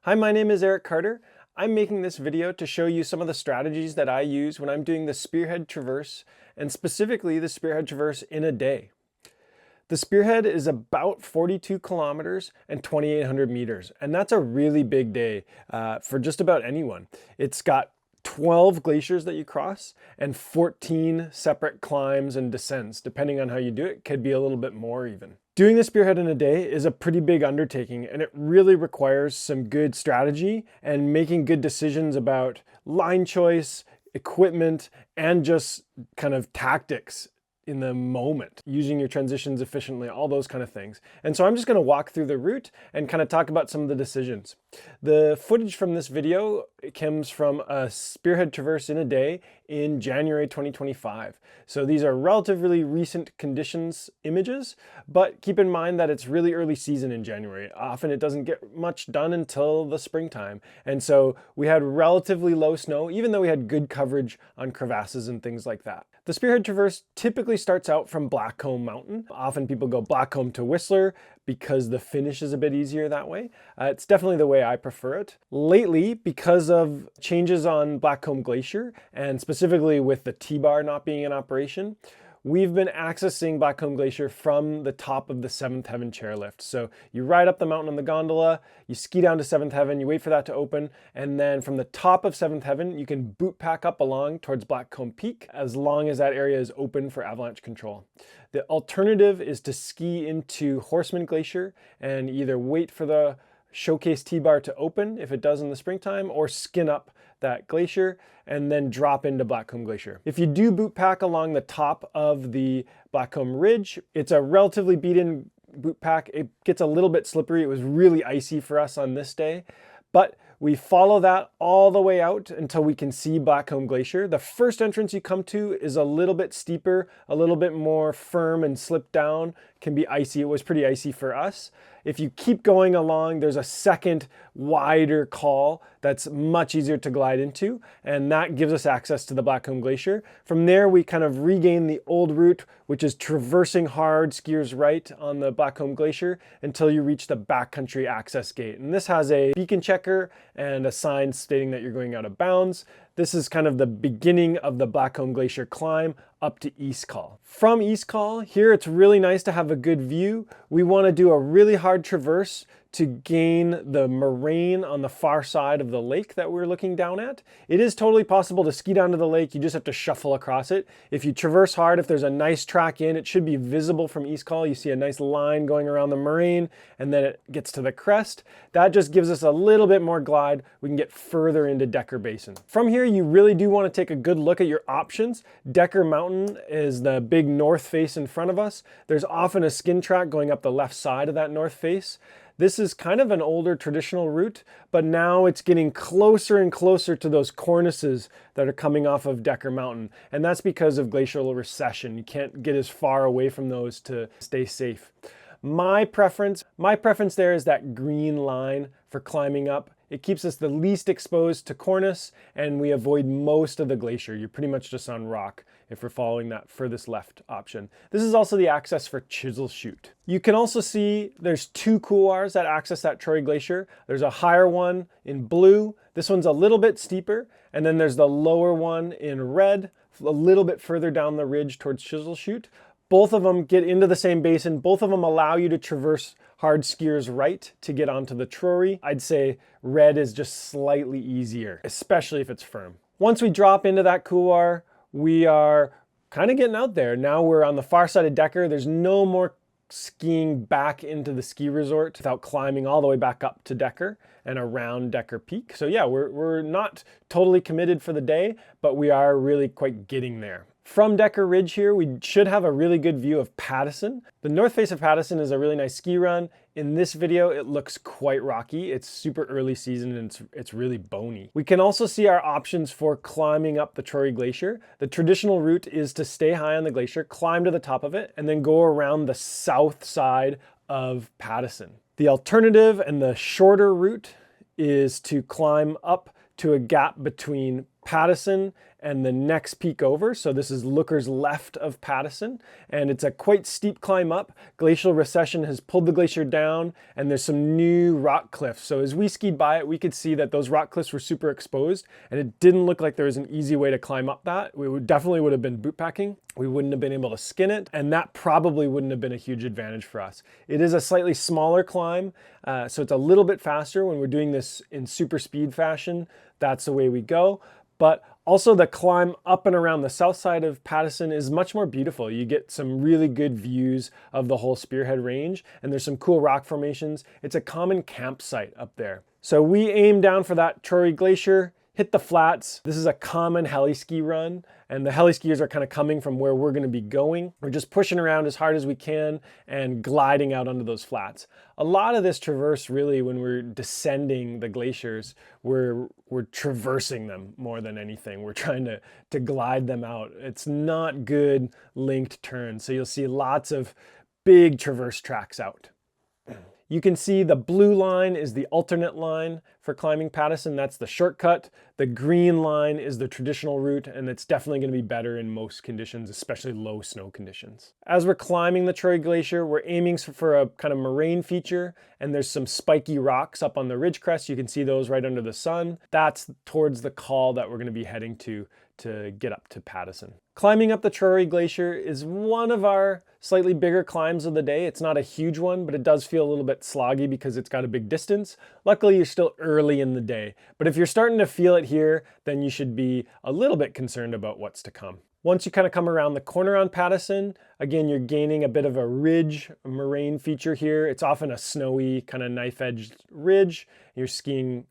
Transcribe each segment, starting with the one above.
Hi, my name is Eric Carter. I'm making this video to show you some of the strategies that I use when I'm doing the Spearhead Traverse, and specifically the Spearhead Traverse in a day. The Spearhead is about 42 kilometers and 2,800 meters, and that's a really big day for just about anyone. It's got 12 glaciers that you cross and 14 separate climbs and descents. Depending on how you do it, could be a little bit more even. Doing the Spearhead in a day is a pretty big undertaking, and it really requires some good strategy and making good decisions about line choice, equipment, and just kind of tactics in the moment, using your transitions efficiently, all those kind of things. And so I'm just going to walk through the route and kind of talk about some of the decisions. The footage from this video comes from a Spearhead Traverse in a day in January 2025. So these are relatively recent conditions images, but keep in mind that it's really early season in January. Often it doesn't get much done until the springtime. And so we had relatively low snow, even though we had good coverage on crevasses and things like that. The Spearhead Traverse typically starts out from Blackcomb Mountain. Often people go Blackcomb to Whistler because the finish is a bit easier that way. It's definitely the way I prefer it. Lately, because of changes on Blackcomb Glacier, and specifically with the T-bar not being in operation, we've been accessing Blackcomb Glacier from the top of the Seventh Heaven chairlift. So you ride up the mountain on the gondola, you ski down to Seventh Heaven, you wait for that to open, and then from the top of Seventh Heaven, you can boot pack up along towards Blackcomb Peak as long as that area is open for avalanche control. The alternative is to ski into Horseman Glacier and either wait for the showcase T-bar to open if it does in the springtime, or skin up that glacier and then drop into Blackcomb Glacier. If you do boot pack along the top of the Blackcomb Ridge, it's a relatively beaten boot pack. It gets a little bit slippery. It was really icy for us on this day, but we follow that all the way out until we can see Blackcomb Glacier. The first entrance you come to is a little bit steeper, a little bit more firm and slip down, can be icy. It was pretty icy for us. If you keep going along, there's a second wider col that's much easier to glide into, and that gives us access to the Blackcomb Glacier. From there, we kind of regain the old route, which is traversing hard, skiers right on the Blackcomb Glacier until you reach the backcountry access gate. And this has a beacon checker and a sign stating that you're going out of bounds. This is kind of the beginning of the Blackcomb Glacier climb up to East Col. From East Col, here it's really nice to have a good view. We want to do a really hard traverse to gain the moraine on the far side of the lake that we're looking down at. It is totally possible to ski down to the lake. You just have to shuffle across it. If you traverse hard, if there's a nice track in, it should be visible from East Col. You see a nice line going around the moraine, and then it gets to the crest. That just gives us a little bit more glide. We can get further into Decker Basin. From here, you really do want to take a good look at your options. Decker Mountain is the big north face in front of us. There's often a skin track going up the left side of that north face. This is kind of an older traditional route, but now it's getting closer and closer to those cornices that are coming off of Decker Mountain. And that's because of glacial recession. You can't get as far away from those to stay safe. My preference there is that green line for climbing up. It keeps us the least exposed to cornice, and we avoid most of the glacier. You're pretty much just on rock if we're following that furthest left option. This is also the access for Chisel Chute. You can also see there's two couloirs that access that Troy Glacier. There's a higher one in blue. This one's a little bit steeper, and then there's the lower one in red, a little bit further down the ridge towards Chisel Chute. Both of them get into the same basin. Both of them allow you to traverse hard skiers right to get onto the Trory. I'd say red is just slightly easier, especially if it's firm. Once we drop into that couloir, we are kind of getting out there. Now we're on the far side of Decker. There's no more skiing back into the ski resort without climbing all the way back up to Decker and around Decker Peak. So yeah, we're not totally committed for the day, but we are really quite getting there. From Decker Ridge here, we should have a really good view of Patterson. The north face of Patterson is a really nice ski run. In this video, it looks quite rocky. It's super early season and it's really bony. We can also see our options for climbing up the Troy Glacier. The traditional route is to stay high on the glacier, climb to the top of it, and then go around the south side of Patterson. The alternative and the shorter route is to climb up to a gap between Patterson and the next peak over. So this is Looker's left of Patterson, and it's a quite steep climb up. Glacial recession has pulled the glacier down, and there's some new rock cliffs. So as we skied by it, we could see that those rock cliffs were super exposed, and it didn't look like there was an easy way to climb up that. We definitely would have been boot packing. We wouldn't have been able to skin it, and that probably wouldn't have been a huge advantage for us. It is a slightly smaller climb, so it's a little bit faster when we're doing this in super speed fashion. That's the way we go. But also the climb up and around the south side of Patterson is much more beautiful. You get some really good views of the whole Spearhead range, and there's some cool rock formations. It's a common campsite up there. So we aim down for that Troy Glacier, hit the flats. This is a common heli ski run, and the heli skiers are kind of coming from where we're going to be going. We're just pushing around as hard as we can and gliding out onto those flats. A lot of this traverse, really, when we're descending the glaciers, we're traversing them more than anything. We're trying to glide them out. It's not good linked turns, so you'll see lots of big traverse tracks out. You can see the blue line is the alternate line for climbing Patterson. That's the shortcut. The green line is the traditional route, and it's definitely going to be better in most conditions, especially low snow conditions. As we're climbing the Troy Glacier, we're aiming for a kind of moraine feature, and there's some spiky rocks up on the ridge crest. You can see those right under the sun. That's towards the col that we're going to be heading to get up to Patterson. Climbing up the Troy Glacier is one of our slightly bigger climbs of the day. It's not a huge one, but it does feel a little bit sloggy because it's got a big distance. Luckily, you're still early in the day, but if you're starting to feel it here, then you should be a little bit concerned about what's to come. Once you kind of come around the corner on Patterson, again, you're gaining a bit of a ridge, a moraine feature here. It's often a snowy kind of knife-edged ridge. You're skinning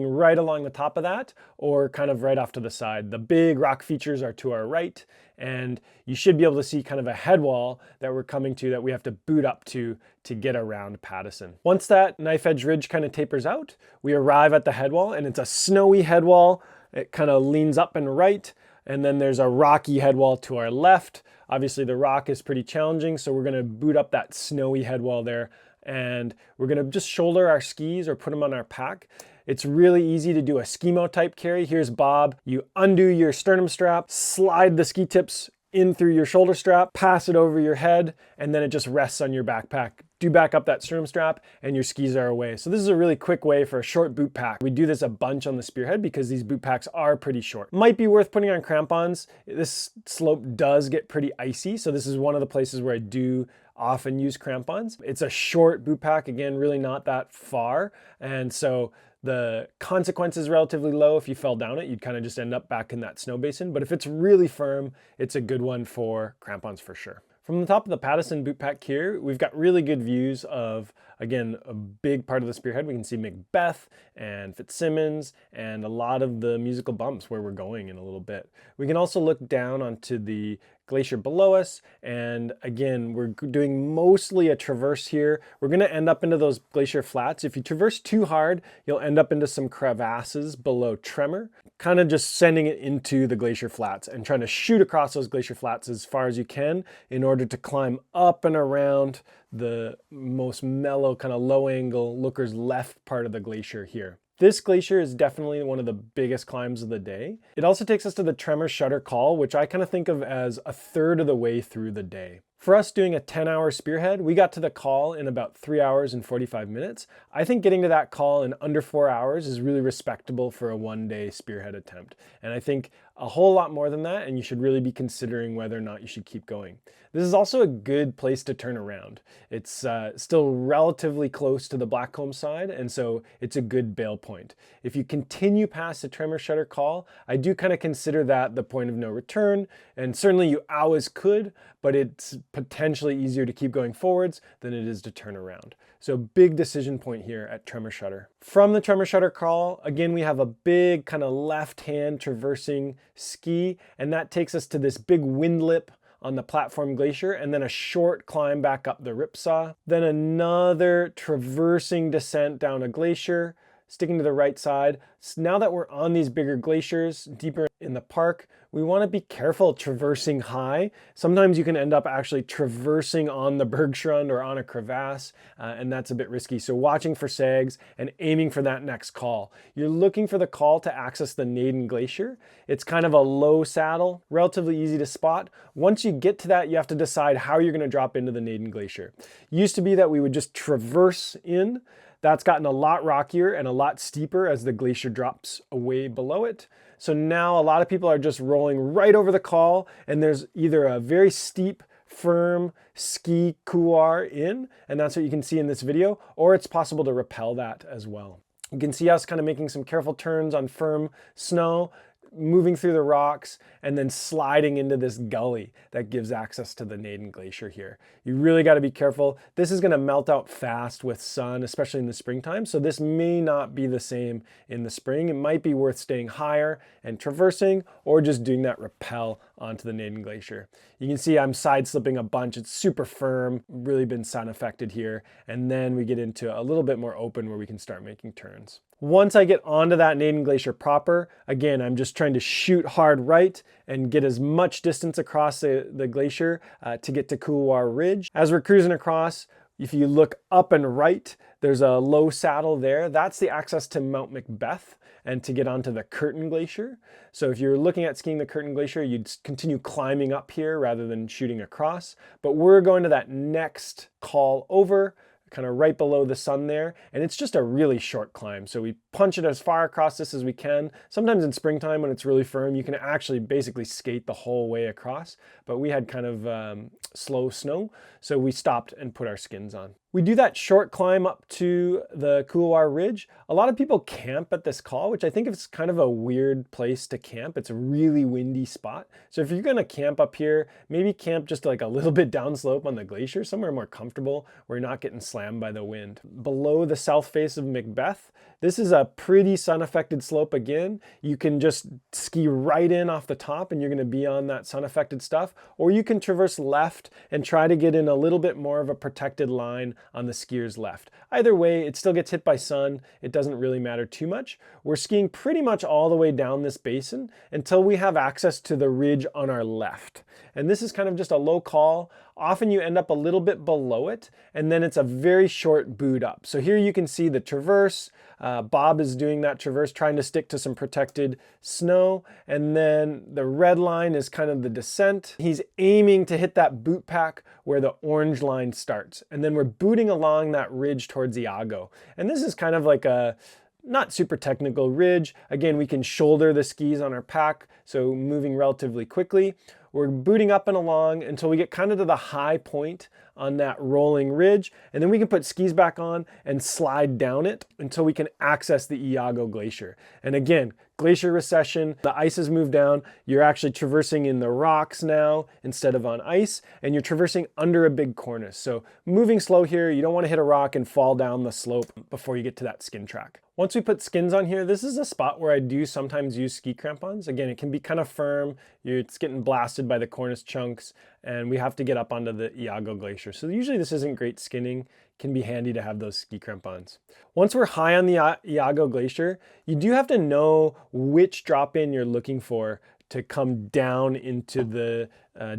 right along the top of that, or kind of right off to the side. The big rock features are to our right, and you should be able to see kind of a head wall that we're coming to that we have to boot up to get around Patterson. Once that knife-edge ridge kind of tapers out, we arrive at the head wall, and it's a snowy head wall. It kind of leans up and right, and then there's a rocky head wall to our left. Obviously the rock is pretty challenging, so we're gonna boot up that snowy head wall there, and we're gonna just shoulder our skis or put them on our pack. It's really easy to do a skimo type carry. Here's Bob. You undo your sternum strap, slide the ski tips in through your shoulder strap, pass it over your head, and then it just rests on your backpack. Do back up that sternum strap and your skis are away. So this is a really quick way for a short boot pack. We do this a bunch on the Spearhead because these boot packs are pretty short. Might be worth putting on crampons. This slope does get pretty icy, so this is one of the places where I do often use crampons. It's a short boot pack, again, really not that far, and so the consequence is relatively low. If you fell down it, you'd kind of just end up back in that snow basin. But if it's really firm, it's a good one for crampons for sure. From the top of the Patterson boot pack here, we've got really good views of, again, a big part of the Spearhead. We can see Macbeth and Fitzsimmons and a lot of the musical bumps where we're going in a little bit. We can also look down onto the glacier below us, and again, we're doing mostly a traverse here. We're going to end up into those glacier flats. If you traverse too hard, you'll end up into some crevasses below Tremor, kind of just sending it into the glacier flats and trying to shoot across those glacier flats as far as you can in order to climb up and around the most mellow, kind of low angle Looker's left part of the glacier here. This glacier is definitely one of the biggest climbs of the day. It also takes us to the Tremor Shutter Col, which I kind of think of as a third of the way through the day. For us doing a 10-hour Spearhead, we got to the col in about 3 hours and 45 minutes. I think getting to that col in under 4 hours is really respectable for a one-day Spearhead attempt. And I think a whole lot more than that, and you should really be considering whether or not you should keep going. This is also a good place to turn around. It's still relatively close to the Blackcomb side, and so it's a good bail point. If you continue past the Tremor Shutter Col, I do kind of consider that the point of no return, and certainly you always could, but it's potentially easier to keep going forwards than it is to turn around. So big decision point here at Tremor Shutter. From the Tremor Shutter Col, again, we have a big kind of left-hand traversing ski, and that takes us to this big wind lip on the platform glacier, and then a short climb back up the ripsaw, then another traversing descent down a glacier, sticking to the right side. So now that we're on these bigger glaciers, deeper in the park, we want to be careful traversing high. Sometimes you can end up actually traversing on the bergschrund or on a crevasse, and that's a bit risky. So watching for sags and aiming for that next call. You're looking for the call to access the Naden Glacier. It's kind of a low saddle, relatively easy to spot. Once you get to that, you have to decide how you're going to drop into the Naden Glacier. It used to be that we would just traverse in. That's gotten a lot rockier and a lot steeper as the glacier drops away below it. So now a lot of people are just rolling right over the call, and there's either a very steep, firm ski couloir in, and that's what you can see in this video, or it's possible to rappel that as well. You can see us kind of making some careful turns on firm snow, moving through the rocks, and then sliding into this gully that gives access to the Naden Glacier here. You really got to be careful. This is going to melt out fast with sun, especially in the springtime, so this may not be the same in the spring. It might be worth staying higher and traversing, or just doing that rappel onto the Naden Glacier. You can see I'm side slipping a bunch. It's super firm, really been sun affected here, and then we get into a little bit more open where we can start making turns. Once I get onto that Naden Glacier proper, again, I'm just trying to shoot hard right and get as much distance across the glacier to get to Couloir Ridge. As we're cruising across, if you look up and right, there's a low saddle there. That's the access to Mount Macbeth and to get onto the Curtain Glacier. So if you're looking at skiing the Curtain Glacier, you'd continue climbing up here rather than shooting across. But we're going to that next call over, kind of right below the sun there, and it's just a really short climb. So we punch it as far across this as we can. Sometimes in springtime when it's really firm, you can actually basically skate the whole way across, but we had kind of slow snow, so we stopped and put our skins on. We do that short climb up to the Couloir Ridge. A lot of people camp at this call, which I think is kind of a weird place to camp. It's a really windy spot. So if you're gonna camp up here, maybe camp just like a little bit downslope on the glacier, somewhere more comfortable where you're not getting slammed by the wind. Below the south face of Macbeth, this is a pretty sun-affected slope again. You can just ski right in off the top and you're gonna be on that sun-affected stuff, or you can traverse left and try to get in a little bit more of a protected line on the skier's left. Either way, it still gets hit by sun. It doesn't really matter too much. We're skiing pretty much all the way down this basin until we have access to the ridge on our left. And this is kind of just a low call. Often you end up a little bit below it, and then it's a very short boot up. So here you can see the traverse. Bob is doing that traverse, trying to stick to some protected snow. And then the red line is kind of the descent. He's aiming to hit that boot pack where the orange line starts. And then we're booting along that ridge towards Iago. And this is kind of like a not super technical ridge. Again, we can shoulder the skis on our pack, so moving relatively quickly. We're booting up and along until we get kind of to the high point on that rolling ridge, and then we can put skis back on and slide down it until we can access the Iago Glacier. And again, glacier recession, the ice has moved down, you're actually traversing in the rocks now instead of on ice, and you're traversing under a big cornice. So moving slow here, you don't want to hit a rock and fall down the slope before you get to that skin track. Once we put skins on here, this is a spot where I do sometimes use ski crampons. Again, it can be kind of firm, it's getting blasted by the cornice chunks, and we have to get up onto the Iago Glacier. So usually this isn't great skinning. It can be handy to have those ski crampons. Once we're high on the Iago Glacier, you do have to know which drop-in you're looking for to come down into the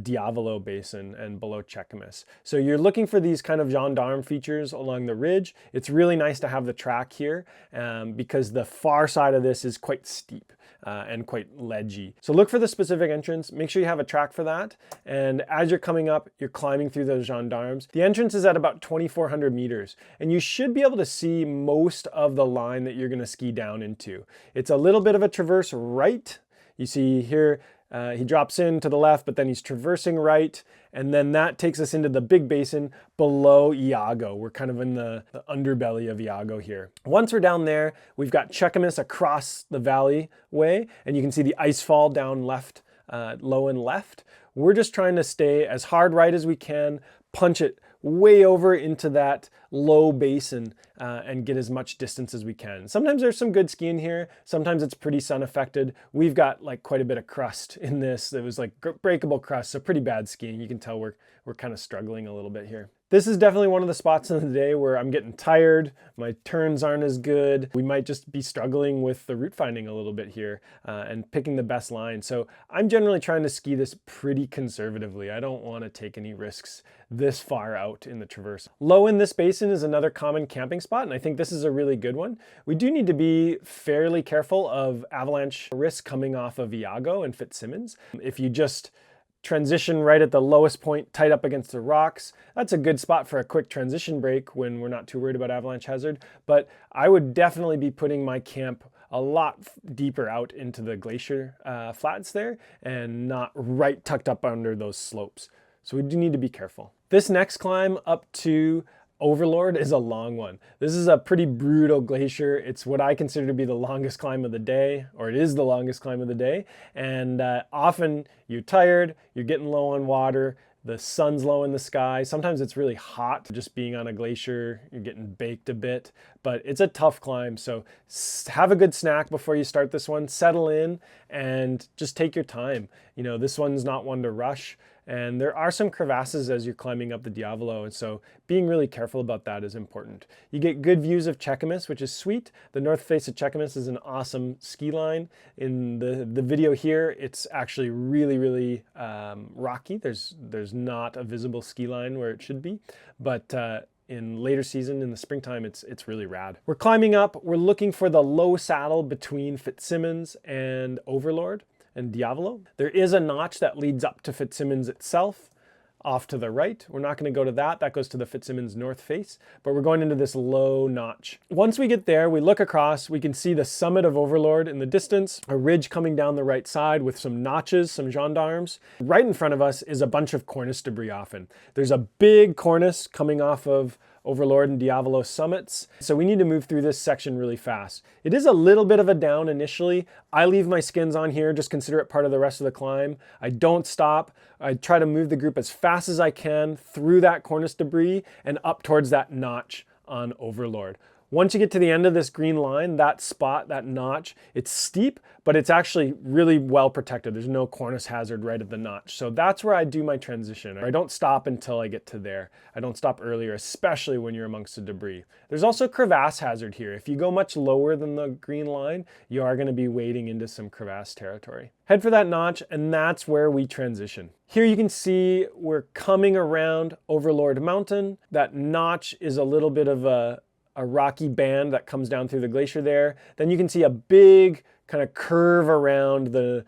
Diablo Basin and below Checamus. So you're looking for these kind of gendarme features along the ridge. It's really nice to have the track here because the far side of this is quite steep and quite ledgy. So look for the specific entrance, make sure you have a track for that. And as you're coming up, you're climbing through those gendarmes. The entrance is at about 2,400 meters, and you should be able to see most of the line that you're gonna ski down into. It's a little bit of a traverse right. You see here, he drops in to the left, but then he's traversing right, and then that takes us into the big basin below Iago. We're kind of in the underbelly of Iago here. Once we're down there, we've got Checamus across the valley way, and you can see the ice fall down left, low and left. We're just trying to stay as hard right as we can, punch it way over into that low basin and get as much distance as we can. Sometimes there's some good skiing here. Sometimes it's pretty sun affected. We've got like quite a bit of crust in this. It was like breakable crust, so pretty bad skiing. You can tell we're kind of struggling a little bit here. This is definitely one of the spots in the day where I'm getting tired, my turns aren't as good. We might just be struggling with the route finding a little bit here and picking the best line. So I'm generally trying to ski this pretty conservatively. I don't want to take any risks this far out in the traverse. Low in this basin is another common camping spot, and I think this is a really good one. We do need to be fairly careful of avalanche risk coming off of Iago and Fitzsimmons. If you just transition right at the lowest point, tight up against the rocks, that's a good spot for a quick transition break when we're not too worried about avalanche hazard. But I would definitely be putting my camp a lot deeper out into the glacier flats there and not right tucked up under those slopes. So we do need to be careful. This next climb up to Overlord is a long one. This is a pretty brutal glacier. It's what I consider to be the longest climb of the day, or it is the longest climb of the day. And often you're tired, you're getting low on water, the sun's low in the sky. Sometimes it's really hot just being on a glacier, you're getting baked a bit, but it's a tough climb. So have a good snack before you start this one, settle in and just take your time. You know, this one's not one to rush. And there are some crevasses as you're climbing up the Diavolo, and so being really careful about that is important. You get good views of Chequamus, which is sweet. The north face of Chequamus is an awesome ski line. In the video here, it's actually really rocky. There's not a visible ski line where it should be, but in later season, in the springtime, it's really rad. We're climbing up, we're looking for the low saddle between Fitzsimmons and Overlord and Diavolo. There is a notch that leads up to Fitzsimmons itself off to the right. We're not going to go to that. That goes to the Fitzsimmons north face, but we're going into this low notch. Once we get there, we look across, we can see the summit of Overlord in the distance, a ridge coming down the right side with some notches, some gendarmes. Right in front of us is a bunch of cornice debris often. There's a big cornice coming off of Overlord and Diavolo summits. So we need to move through this section really fast. It is a little bit of a down initially. I leave my skins on here, just consider it part of the rest of the climb. I don't stop. I try to move the group as fast as I can through that cornice debris and up towards that notch on Overlord. Once you get to the end of this green line, that spot, that notch, it's steep, but it's actually really well protected. There's no cornice hazard right at the notch. So that's where I do my transition. I don't stop until I get to there. I don't stop earlier, especially when you're amongst the debris. There's also crevasse hazard here. If you go much lower than the green line, you are going to be wading into some crevasse territory. Head for that notch, and that's where we transition. Here you can see we're coming around Overlord Mountain. That notch is a little bit of a rocky band that comes down through the glacier there. Then you can see a big kind of curve around the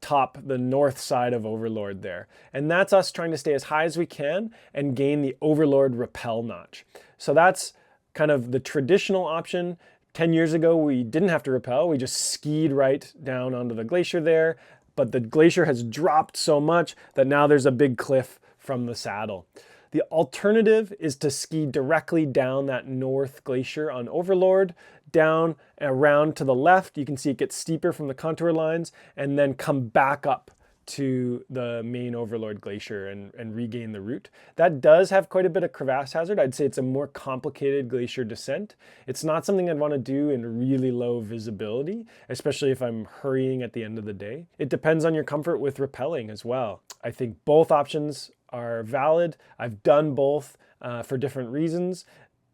top, the north side of Overlord there. And that's us trying to stay as high as we can and gain the Overlord rappel notch. So that's kind of the traditional option. 10 years ago, we didn't have to rappel. We just skied right down onto the glacier there. But the glacier has dropped so much that now there's a big cliff from the saddle. The alternative is to ski directly down that north glacier on Overlord, down around to the left. You can see it gets steeper from the contour lines, and then come back up to the main Overlord glacier and regain the route. That does have quite a bit of crevasse hazard. I'd say it's a more complicated glacier descent. It's not something I'd want to do in really low visibility, especially if I'm hurrying at the end of the day. It depends on your comfort with rappelling as well. I think both options are valid. I've done both for different reasons.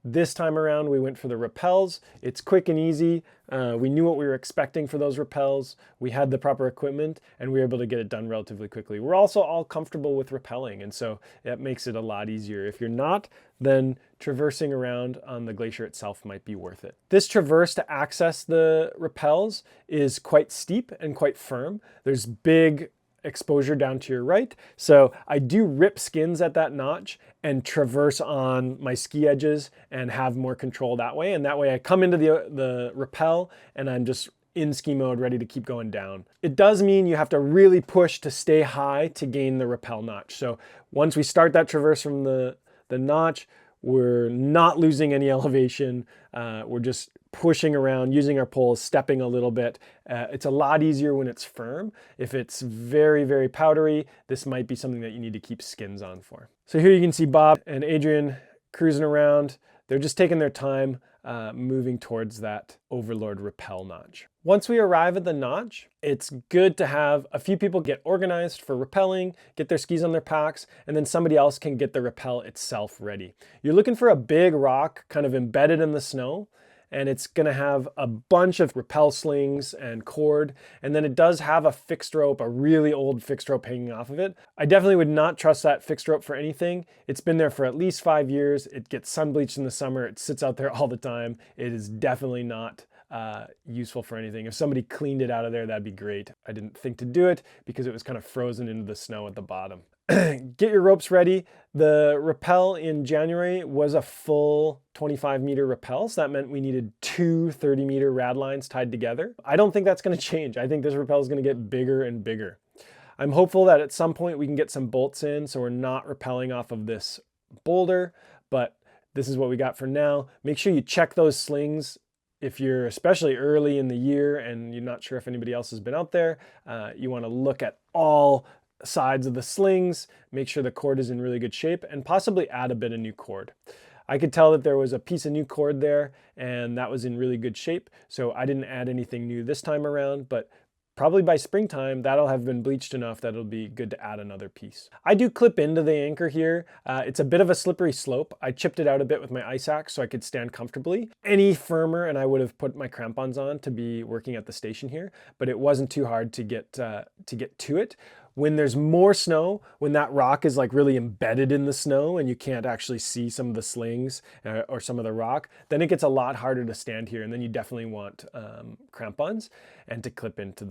This time around, we went for the rappels. It's quick and easy. We knew what we were expecting for those rappels. We had the proper equipment, and we were able to get it done relatively quickly. We're also all comfortable with rappelling, and so it makes it a lot easier. If you're not, then traversing around on the glacier itself might be worth it. This traverse to access the rappels is quite steep and quite firm. There's big exposure down to your right. So I do rip skins at that notch and traverse on my ski edges and have more control that way. And that way I come into the rappel and I'm just in ski mode, ready to keep going down. It does mean you have to really push to stay high to gain the rappel notch. So once we start that traverse from the notch, we're not losing any elevation. We're just pushing around, using our poles, stepping a little bit. It's a lot easier when it's firm. If it's very powdery, this might be something that you need to keep skins on for. So here you can see Bob and Adrian cruising around. They're just taking their time. moving towards that Overlord rappel notch. Once we arrive at the notch, it's good to have a few people get organized for rappelling, get their skis on their packs, and then somebody else can get the rappel itself ready. You're looking for a big rock kind of embedded in the snow, and it's gonna have a bunch of rappel slings and cord, and then it does have a fixed rope, a really old fixed rope hanging off of it. I definitely would not trust that fixed rope for anything. It's been there for at least 5 years. It gets sun bleached in the summer. It sits out there all the time. It is definitely not useful for anything. If somebody cleaned it out of there, that'd be great. I didn't think to do it because it was kind of frozen into the snow at the bottom. Get your ropes ready. The rappel in January was a full 25-meter rappel, so that meant we needed 2 30-meter rad lines tied together. I don't think that's going to change. I think this rappel is going to get bigger and bigger. I'm hopeful that at some point we can get some bolts in so we're not rappelling off of this boulder, but this is what we got for now. Make sure you check those slings. If you're especially early in the year and you're not sure if anybody else has been out there, you want to look at all sides of the slings, make sure the cord is in really good shape, and possibly add a bit of new cord. I could tell that there was a piece of new cord there and that was in really good shape, so I didn't add anything new this time around, but probably by springtime that'll have been bleached enough that it'll be good to add another piece. I do clip into the anchor here. It's a bit of a slippery slope. I chipped it out a bit with my ice axe so I could stand comfortably. Any firmer and I would have put my crampons on to be working at the station here, but it wasn't too hard to get to it. When there's more snow, when that rock is like really embedded in the snow and you can't actually see some of the slings or some of the rock, then it gets a lot harder to stand here, and then you definitely want crampons and to clip into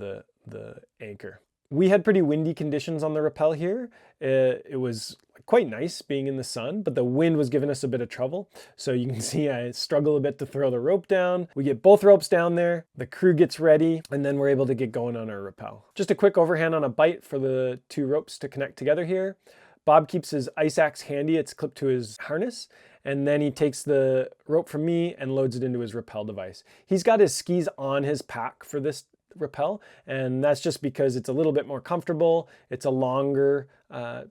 the anchor. We had pretty windy conditions on the rappel here. It was quite nice being in the sun, but the wind was giving us a bit of trouble. So you can see I struggle a bit to throw the rope down. We get both ropes down there, the crew gets ready, and then we're able to get going on our rappel. Just a quick overhand on a bite for the 2 ropes to connect together here. Bob keeps his ice axe handy. It's clipped to his harness. And then he takes the rope from me and loads it into his rappel device. He's got his skis on his pack for this rappel, and that's just because it's a little bit more comfortable. It's a longer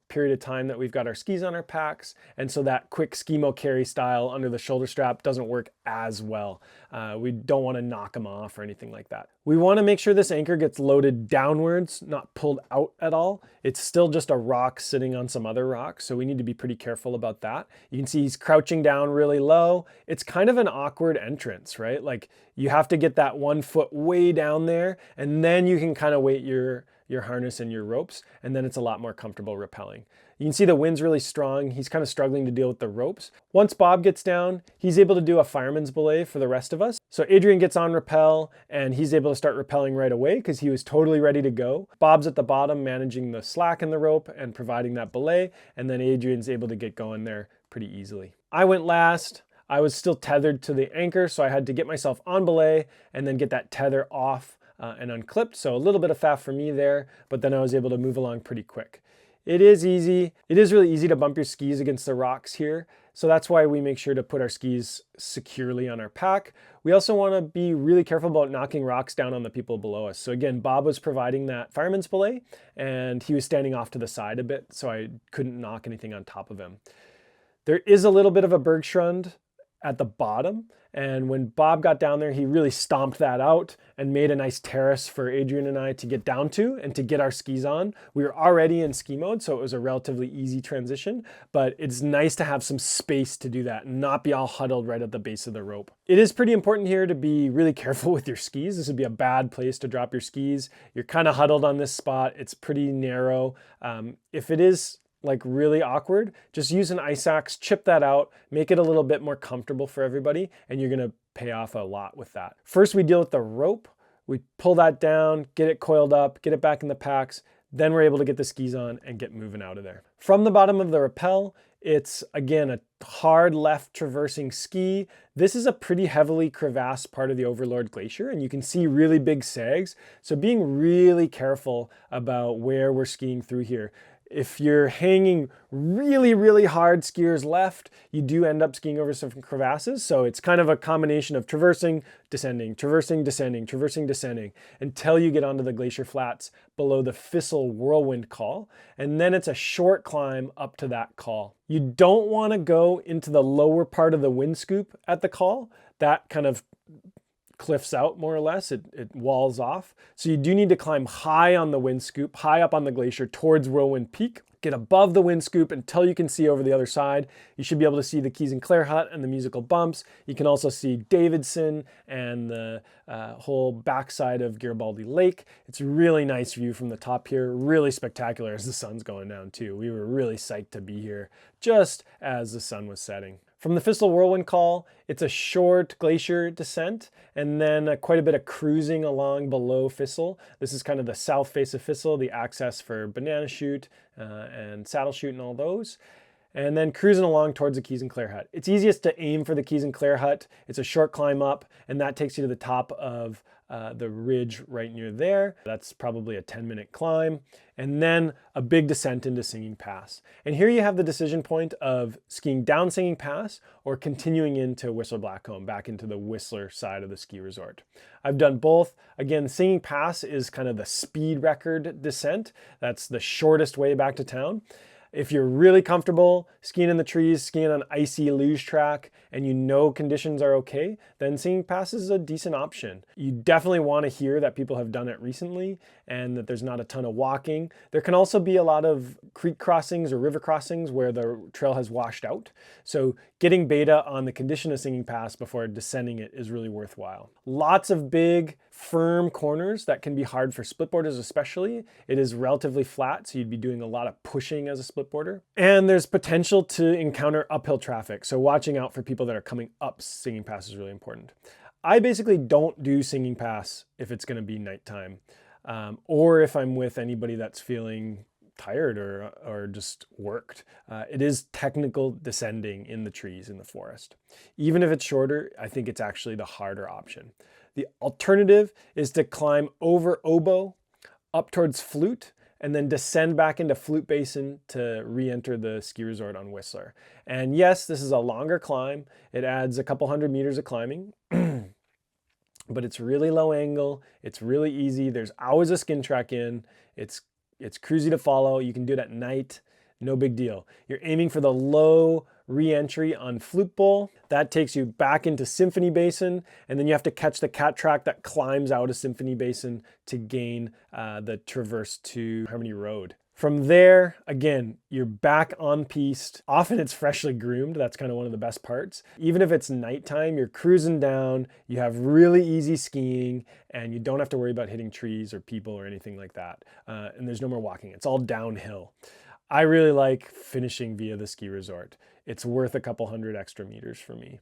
period of time that we've got our skis on our packs, and so that quick skimo carry style under the shoulder strap doesn't work as well. We don't want to knock them off or anything like that. We want to make sure this anchor gets loaded downwards, not pulled out at all. It's still just a rock sitting on some other rocks, so we need to be pretty careful about that. You can see he's crouching down really low. It's kind of an awkward entrance, right? Like you have to get that 1 foot way down there, and then you can kind of weight your harness and your ropes, and then it's a lot more comfortable rappelling. You can see the wind's really strong. He's kind of struggling to deal with the ropes. Once Bob gets down, he's able to do a fireman's belay for the rest of us. So Adrian gets on rappel and he's able to start rappelling right away because he was totally ready to go. Bob's at the bottom managing the slack in the rope and providing that belay, and then Adrian's able to get going there pretty easily. I went last. I was still tethered to the anchor, so I had to get myself on belay and then get that tether off and unclipped. So a little bit of faff for me there, but then I was able to move along pretty quick. It is easy. It is really easy to bump your skis against the rocks here. So that's why we make sure to put our skis securely on our pack. We also want to be really careful about knocking rocks down on the people below us. So again, Bob was providing that fireman's belay and he was standing off to the side a bit, so I couldn't knock anything on top of him. There is a little bit of a bergschrund at the bottom, and when Bob got down there, he really stomped that out and made a nice terrace for Adrian and I to get down to and to get our skis on. We were already in ski mode, so it was a relatively easy transition, but it's nice to have some space to do that and not be all huddled right at the base of the rope. It is pretty important here to be really careful with your skis. This would be a bad place to drop your skis. You're kind of huddled on this spot. It's pretty narrow. If it is like really awkward, just use an ice axe, chip that out, make it a little bit more comfortable for everybody, and you're gonna pay off a lot with that. First, we deal with the rope. We pull that down, get it coiled up, get it back in the packs, then we're able to get the skis on and get moving out of there. From the bottom of the rappel, it's again a hard left traversing ski. This is a pretty heavily crevassed part of the Overlord Glacier, and you can see really big sags. So being really careful about where we're skiing through here. If you're hanging really, really hard skiers left, you do end up skiing over some crevasses. So it's kind of a combination of traversing, descending, traversing, descending, traversing, descending, until you get onto the glacier flats below the Fissile Whirlwind Col. And then it's a short climb up to that col. You don't want to go into the lower part of the wind scoop at the col. that kind of cliffs out more or less, it walls off. So you do need to climb high on the wind scoop, high up on the glacier towards Whirlwind Peak. Get above the wind scoop until you can see over the other side. You should be able to see the Keys and Clare Hut and the musical bumps. You can also see Davidson and the whole backside of Garibaldi Lake. It's a really nice view from the top here, really spectacular as the sun's going down too. We were really psyched to be here just as the sun was setting. From the Thistle Whirlwind Call, it's a short glacier descent and then quite a bit of cruising along below Thistle. This is kind of the south face of Thistle, the access for Banana Chute and Saddle Chute and all those. And then cruising along towards the Keys and Clare Hut. It's easiest to aim for the Keys and Clare Hut. It's a short climb up, and that takes you to the top of the ridge right near there. That's probably a 10-minute climb. And then a big descent into Singing Pass. And here you have the decision point of skiing down Singing Pass or continuing into Whistler Blackcomb, back into the Whistler side of the ski resort. I've done both. Again, Singing Pass is kind of the speed record descent. That's the shortest way back to town. If you're really comfortable skiing in the trees, skiing on icy luge track, and you know conditions are okay, then Singing Pass is a decent option. You definitely want to hear that people have done it recently and that there's not a ton of walking. There can also be a lot of creek crossings or river crossings where the trail has washed out. So getting beta on the condition of Singing Pass before descending it is really worthwhile. Lots of big, firm corners that can be hard for splitboarders especially. It is relatively flat, so you'd be doing a lot of pushing as a splitboarder. And there's potential to encounter uphill traffic, so watching out for people that are coming up Singing Pass is really important. I basically don't do Singing Pass if it's going to be nighttime, or if I'm with anybody that's feeling tired or just worked. It is technical descending in the trees in the forest. Even if it's shorter, I think it's actually the harder option. The alternative is to climb over Oboe up towards Flute and then descend back into Flute Basin to re-enter the ski resort on Whistler. And yes, this is a longer climb. It adds a couple hundred meters of climbing, but it's really low angle. It's really easy. There's always a skin track in. It's cruisy to follow. You can do it at night. No big deal. You're aiming for the low re-entry on Flute Bowl. That takes you back into Symphony Basin, and then you have to catch the cat track that climbs out of Symphony Basin to gain the traverse to Harmony Road. From there, again, you're back on piste. Often it's freshly groomed. That's kind of one of the best parts. Even if it's nighttime, you're cruising down, you have really easy skiing, and you don't have to worry about hitting trees or people or anything like that. And there's no more walking. It's all downhill. I really like finishing via the ski resort. It's worth a couple hundred extra meters for me.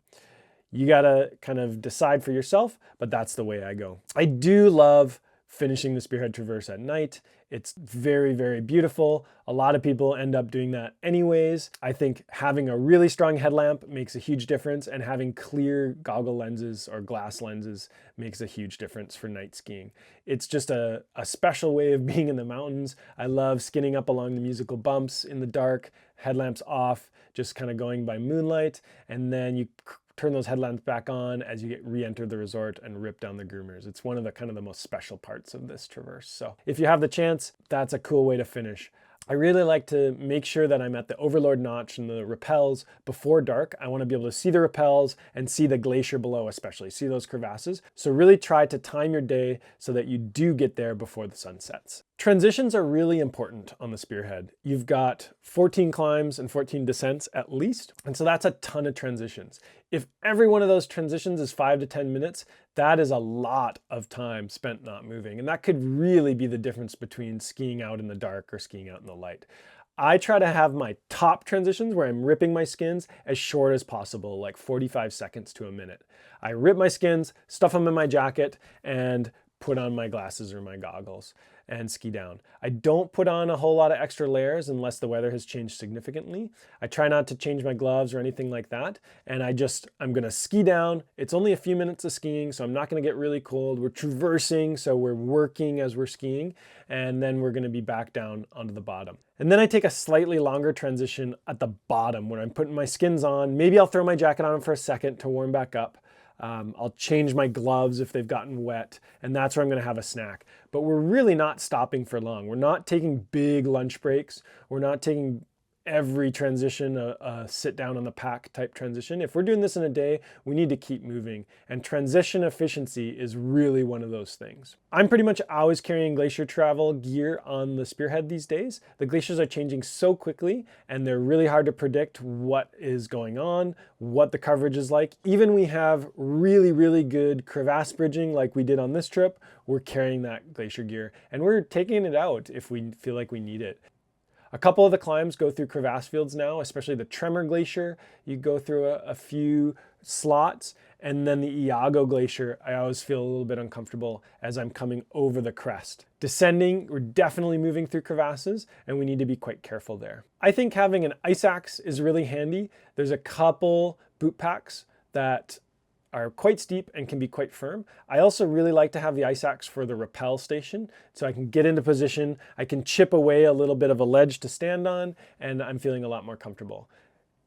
You gotta kind of decide for yourself, but that's the way I go. I do love finishing the Spearhead Traverse at night. It's very, very beautiful. A lot of people end up doing that anyways. I think having a really strong headlamp makes a huge difference, and having clear goggle lenses or glass lenses makes a huge difference for night skiing. It's just a special way of being in the mountains. I love skinning up along the musical bumps in the dark, headlamps off, just kind of going by moonlight, and then you turn those headlamps back on as you re-enter the resort and rip down the groomers. It's one of the kind of the most special parts of this traverse. So if you have the chance, that's a cool way to finish. I really like to make sure that I'm at the Overlord notch and the rappels before dark. I want to be able to see the rappels and see the glacier below, especially see those crevasses. So really try to time your day so that you do get there before the sun sets. Transitions are really important on the Spearhead. You've got 14 climbs and 14 descents at least, and so that's a ton of transitions. If every one of those transitions is 5 to 10 minutes, that is a lot of time spent not moving, and that could really be the difference between skiing out in the dark or skiing out in the light. I try to have my top transitions where I'm ripping my skins as short as possible, like 45 seconds to a minute. I rip my skins, stuff them in my jacket, and put on my glasses or my goggles and ski down. I don't put on a whole lot of extra layers unless the weather has changed significantly. I try not to change my gloves or anything like that. And I'm gonna ski down. It's only a few minutes of skiing, so I'm not gonna get really cold. We're traversing, so we're working as we're skiing, and then we're gonna be back down onto the bottom. And then I take a slightly longer transition at the bottom when I'm putting my skins on. Maybe I'll throw my jacket on for a second to warm back up. I'll change my gloves if they've gotten wet, and that's where I'm gonna have a snack. But we're really not stopping for long. We're not taking big lunch breaks. We're not taking every transition a sit down on the pack type transition. If we're doing this in a day, we need to keep moving, and transition efficiency is really one of those things. I'm pretty much always carrying glacier travel gear on the Spearhead these days. The glaciers are changing so quickly, and they're really hard to predict what is going on, what the coverage is like. Even we have really good crevasse bridging like we did on this trip, we're carrying that glacier gear, and we're taking it out if we feel like we need it. A couple of the climbs go through crevasse fields now, especially the Tremor Glacier. You go through a few slots, and then the Iago Glacier, I always feel a little bit uncomfortable as I'm coming over the crest. Descending, we're definitely moving through crevasses, and we need to be quite careful there. I think having an ice axe is really handy. There's a couple boot packs that are quite steep and can be quite firm. I also really like to have the ice axe for the rappel station, so I can get into position, I can chip away a little bit of a ledge to stand on, and I'm feeling a lot more comfortable.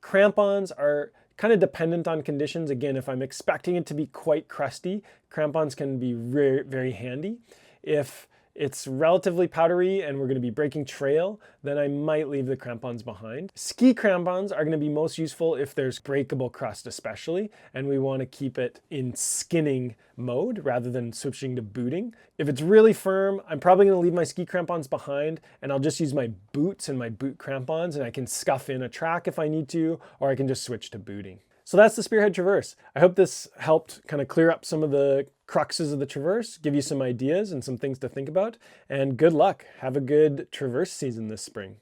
Crampons are kind of dependent on conditions. Again, if I'm expecting it to be quite crusty, crampons can be very handy. If it's relatively powdery and we're going to be breaking trail, then I might leave the crampons behind. Ski crampons are going to be most useful if there's breakable crust especially, and we want to keep it in skinning mode rather than switching to booting. If it's really firm, I'm probably going to leave my ski crampons behind, and I'll just use my boots and my boot crampons, and I can scuff in a track if I need to, or I can just switch to booting. So that's the Spearhead Traverse. I hope this helped kind of clear up some of the cruxes of the Traverse, give you some ideas and some things to think about, and good luck. Have a good Traverse season this spring.